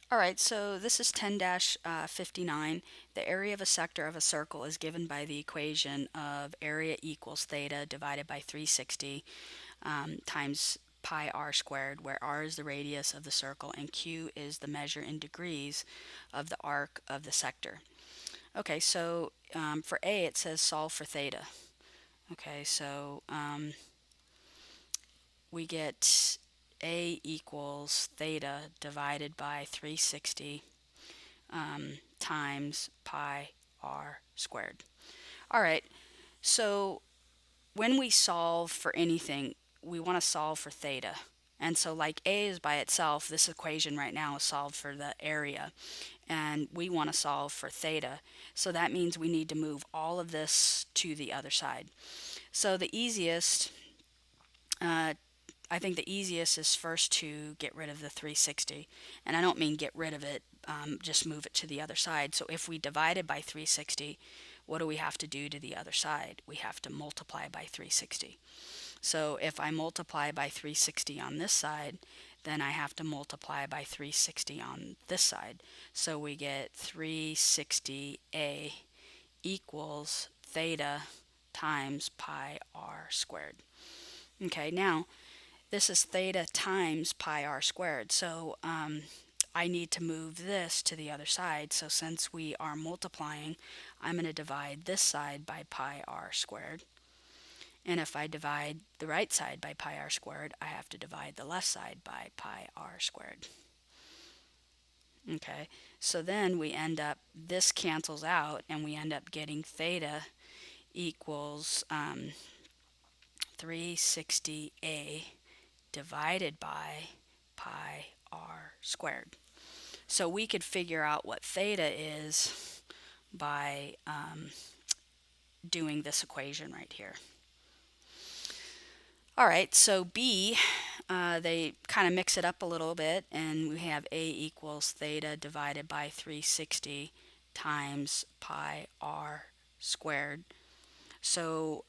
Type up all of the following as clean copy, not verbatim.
All right, so this is 10-59. The area of a sector of a circle is given by the equation of area equals theta divided by 360 times pi r squared, where r is the radius of the circle and q is the measure in degrees of the arc of the sector. Okay, so for A it says solve for theta. Okay, so we get A equals theta divided by 360 times pi r squared. All right, so when we solve for anything, we want to solve for theta. And so like A is by itself, this equation right now is solved for the area, and we want to solve for theta. So that means we need to move all of this to the other side. So the easiest, uh, I think the easiest is first to get rid of the 360. And I don't mean get rid of it, just move it to the other side. So if we divide it by 360, what do we have to do to the other side? We have to multiply by 360. So if I multiply by 360 on this side, then I have to multiply by 360 on this side. So we get 360a equals theta times pi r squared. Okay, now this is theta times pi r squared. So I need to move this to the other side. So since we are multiplying, I'm going to divide this side by pi r squared. And if I divide the right side by pi r squared, I have to divide the left side by pi r squared. Okay, so then we end up, this cancels out, and we end up getting theta equals 360a divided by pi r squared. So we could figure out what theta is by doing this equation right here. All right, so B, they kind of mix it up a little bit, and we have A equals theta divided by 360 times pi r squared. So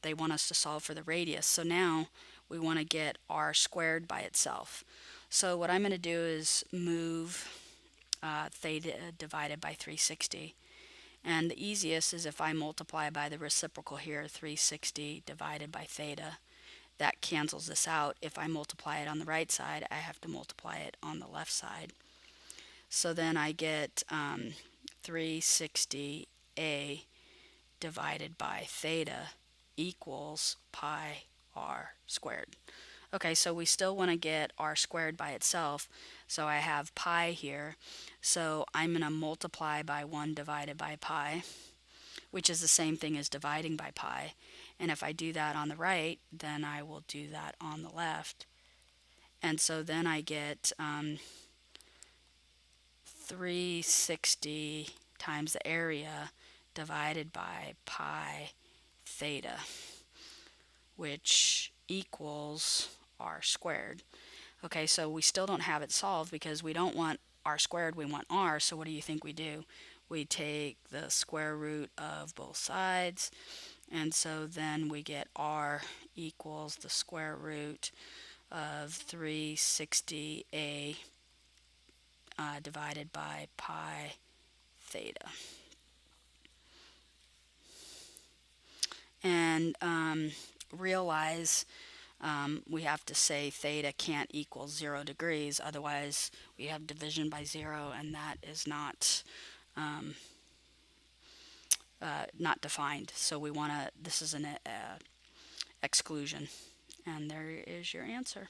they want us to solve for the radius. So now we want to get r squared by itself. So what I'm going to do is move theta divided by 360. And the easiest is if I multiply by the reciprocal here, 360 divided by theta. That cancels this out. If I multiply it on the right side, I have to multiply it on the left side. So then I get 360a divided by theta equals pi r squared. Okay, so we still want to get r squared by itself. So I have pi here. So I'm going to multiply by 1 divided by pi, which is the same thing as dividing by pi. And if I do that on the right, then I will do that on the left. And so then I get 360 times the area divided by pi theta, which equals r squared. Okay, so we still don't have it solved because we don't want r squared, we want r. So what do you think we do? We take the square root of both sides, and so then we get r equals the square root of 360a divided by pi theta. And realize we have to say theta can't equal 0 degrees, otherwise we have division by 0, and that is not defined. So we want to, this is an exclusion. And there is your answer.